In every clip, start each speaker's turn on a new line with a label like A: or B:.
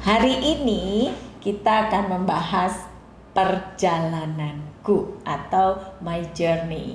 A: Hari ini kita akan membahas perjalananku atau my journey.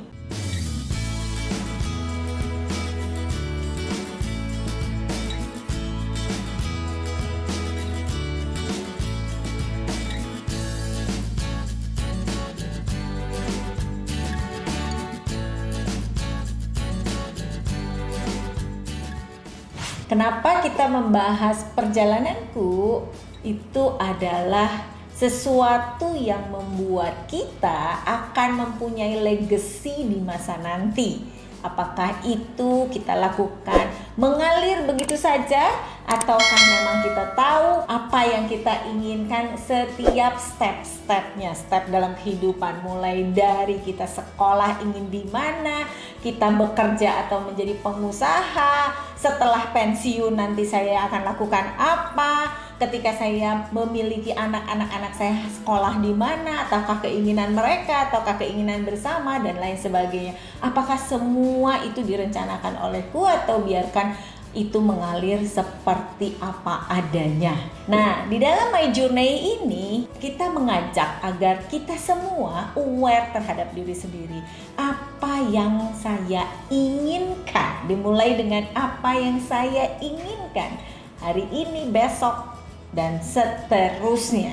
A: Kenapa kita membahas perjalananku? Itu adalah sesuatu yang membuat kita akan mempunyai legacy di masa nanti. Apakah itu kita lakukan mengalir begitu saja, ataukah memang kita tahu apa yang kita inginkan setiap step-stepnya, step dalam kehidupan, mulai dari kita sekolah ingin di mana, kita bekerja atau menjadi pengusaha, setelah pensiun nanti saya akan lakukan apa, ketika saya memiliki anak-anak saya sekolah di mana, ataukah keinginan mereka, ataukah keinginan bersama, dan lain sebagainya. Apakah semua itu direncanakan olehku atau biarkan itu mengalir seperti apa adanya. Nah, di dalam My Journey ini kita mengajak agar kita semua aware terhadap diri sendiri. Apa yang saya inginkan, dimulai dengan apa yang saya inginkan hari ini, besok, dan seterusnya.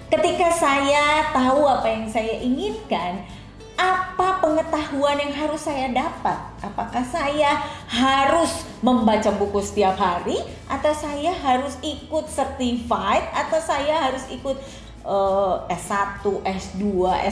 A: Ketika saya tahu apa yang saya inginkan, apa pengetahuan yang harus saya dapat? Apakah saya harus membaca buku setiap hari, atau saya harus ikut certified, atau saya harus ikut S1, S2,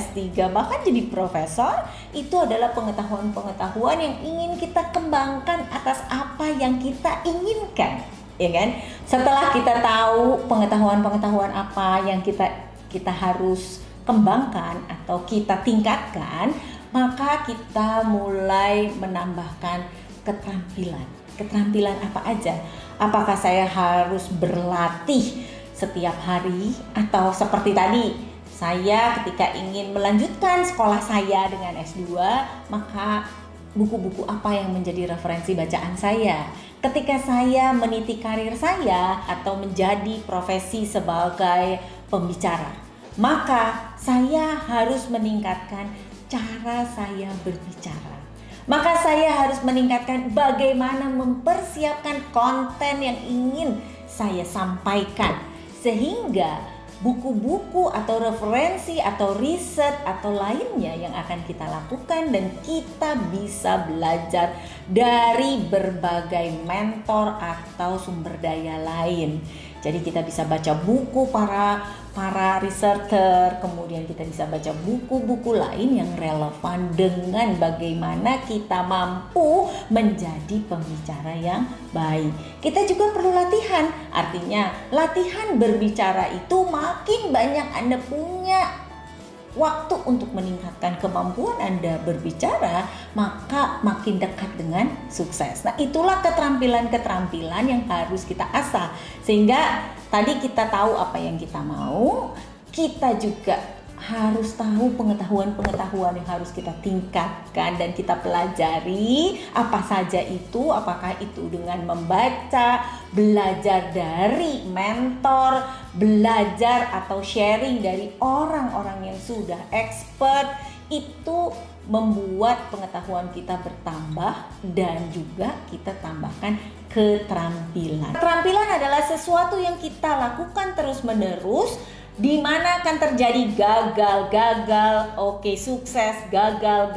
A: S3, bahkan jadi profesor? Itu adalah pengetahuan-pengetahuan yang ingin kita kembangkan atas apa yang kita inginkan, ya kan? Setelah kita tahu pengetahuan-pengetahuan apa yang kita harus kembangkan atau kita tingkatkan, maka kita mulai menambahkan keterampilan. Keterampilan apa aja? Apakah saya harus berlatih setiap hari, atau seperti tadi, saya ketika ingin melanjutkan sekolah saya dengan S2, maka buku-buku apa yang menjadi referensi bacaan saya? Ketika saya meniti karir saya atau menjadi profesi sebagai pembicara, maka saya harus meningkatkan cara saya berbicara. Maka saya harus meningkatkan bagaimana mempersiapkan konten yang ingin saya sampaikan, sehingga buku-buku atau referensi atau riset atau lainnya yang akan kita lakukan, dan kita bisa belajar dari berbagai mentor atau sumber daya lain. Jadi kita bisa baca buku para researcher, kemudian kita bisa baca buku-buku lain yang relevan dengan bagaimana kita mampu menjadi pembicara yang baik. Kita juga perlu latihan, artinya latihan berbicara itu makin banyak Anda punya waktu untuk meningkatkan kemampuan Anda berbicara, maka makin dekat dengan sukses. Nah, itulah keterampilan-keterampilan yang harus kita asah. Sehingga tadi kita tahu apa yang kita mau, kita juga harus tahu pengetahuan-pengetahuan yang harus kita tingkatkan dan kita pelajari. Apa saja itu? Apakah itu dengan membaca, belajar dari mentor, belajar atau sharing dari orang-orang yang sudah expert? Itu membuat pengetahuan kita bertambah, dan juga kita tambahkan keterampilan. Keterampilan adalah sesuatu yang kita lakukan terus-menerus, di mana akan terjadi gagal, oke, sukses, gagal,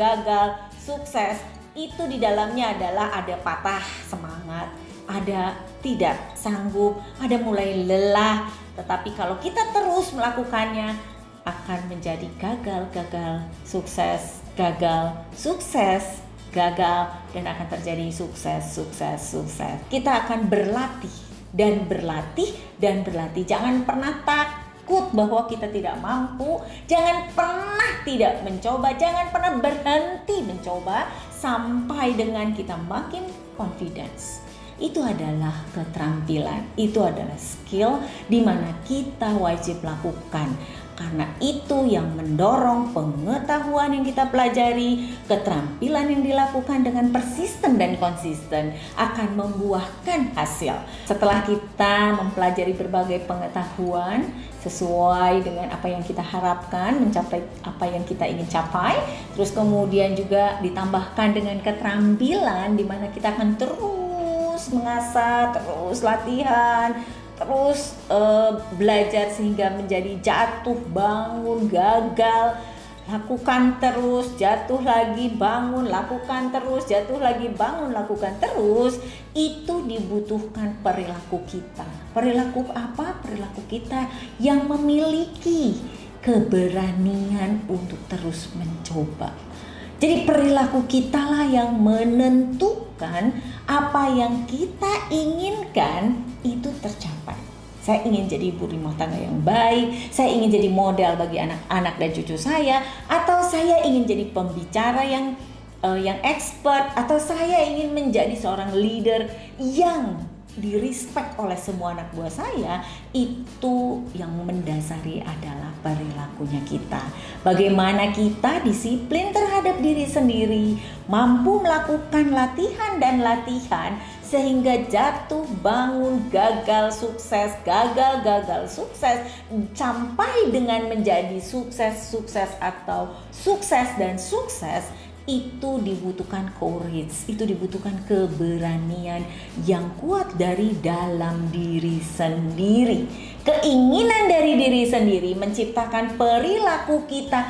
A: sukses. Itu di dalamnya adalah ada patah semangat, ada tidak sanggup, ada mulai lelah. Tetapi kalau kita terus melakukannya, akan menjadi gagal, sukses, dan akan terjadi sukses. Kita akan berlatih. Jangan pernah takut bahwa kita tidak mampu, jangan pernah tidak mencoba, jangan pernah berhenti mencoba sampai dengan kita makin confidence. Itu adalah keterampilan, itu adalah skill di mana kita wajib lakukan. Karena itu yang mendorong pengetahuan yang kita pelajari, keterampilan yang dilakukan dengan persisten dan konsisten akan membuahkan hasil. Setelah kita mempelajari berbagai pengetahuan sesuai dengan apa yang kita harapkan, mencapai apa yang kita ingin capai, terus kemudian juga ditambahkan dengan keterampilan di mana kita akan terus mengasah, terus latihan, terus belajar sehingga menjadi jatuh, bangun, gagal, lakukan terus, jatuh lagi, bangun, lakukan terus, jatuh lagi, bangun, lakukan terus. Itu dibutuhkan perilaku kita. Perilaku apa? Perilaku kita yang memiliki keberanian untuk terus mencoba. Jadi perilaku kita lah yang menentukan apa yang kita inginkan itu tercapai. Saya ingin jadi ibu rumah tangga yang baik, saya ingin jadi model bagi anak-anak dan cucu saya, atau saya ingin jadi pembicara yang expert, atau saya ingin menjadi seorang leader yang di-respect oleh semua anak buah saya. Itu yang mendasari adalah perilakunya kita. Bagaimana kita disiplin terhadap diri sendiri, mampu melakukan latihan dan latihan sehingga jatuh, bangun, gagal, sukses, gagal, sukses, sampai dengan menjadi sukses atau sukses dan sukses. Itu dibutuhkan courage, itu dibutuhkan keberanian yang kuat dari dalam diri sendiri. Keinginan dari diri sendiri menciptakan perilaku kita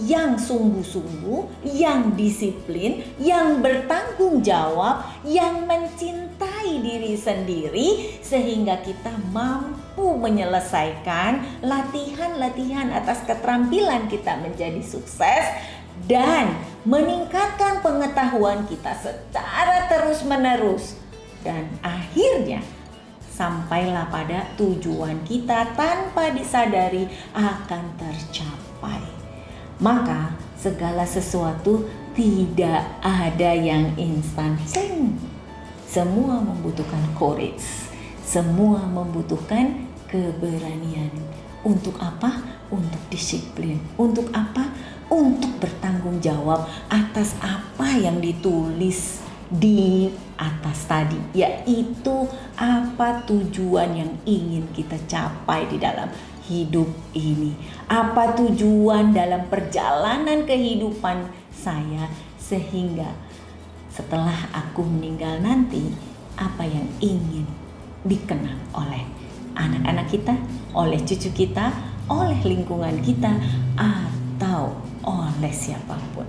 A: yang sungguh-sungguh, yang disiplin, yang bertanggung jawab, yang mencintai diri sendiri, sehingga kita mampu menyelesaikan latihan-latihan atas keterampilan kita menjadi sukses dan meningkatkan pengetahuan kita secara terus-menerus, dan akhirnya sampailah pada tujuan kita tanpa disadari akan tercapai. Maka segala sesuatu tidak ada yang instan. Semua membutuhkan courage, semua membutuhkan keberanian. Untuk apa? Untuk disiplin. Untuk apa? Untuk bertanggung jawab atas apa yang ditulis di atas tadi, yaitu apa tujuan yang ingin kita capai di dalam hidup ini, apa tujuan dalam perjalanan kehidupan saya, sehingga setelah aku meninggal nanti apa yang ingin dikenang oleh anak-anak kita, oleh cucu kita, oleh lingkungan kita, atau oleh siapapun.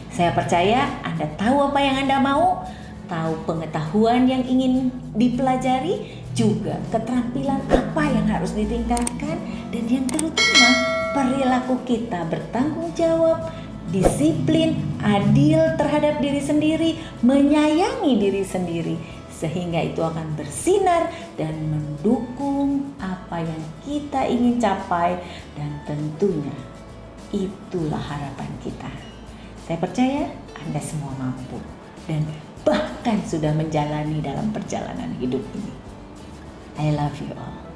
A: Saya percaya Anda tahu apa yang Anda mau, tahu pengetahuan yang ingin dipelajari, juga keterampilan apa yang harus ditingkatkan, dan yang terutama perilaku kita bertanggung jawab, disiplin, adil terhadap diri sendiri, menyayangi diri sendiri, sehingga itu akan bersinar dan mendukung apa yang kita ingin capai, dan tentunya itulah harapan kita. Saya percaya Anda semua mampu dan bahkan sudah menjalani dalam perjalanan hidup ini. I love you all.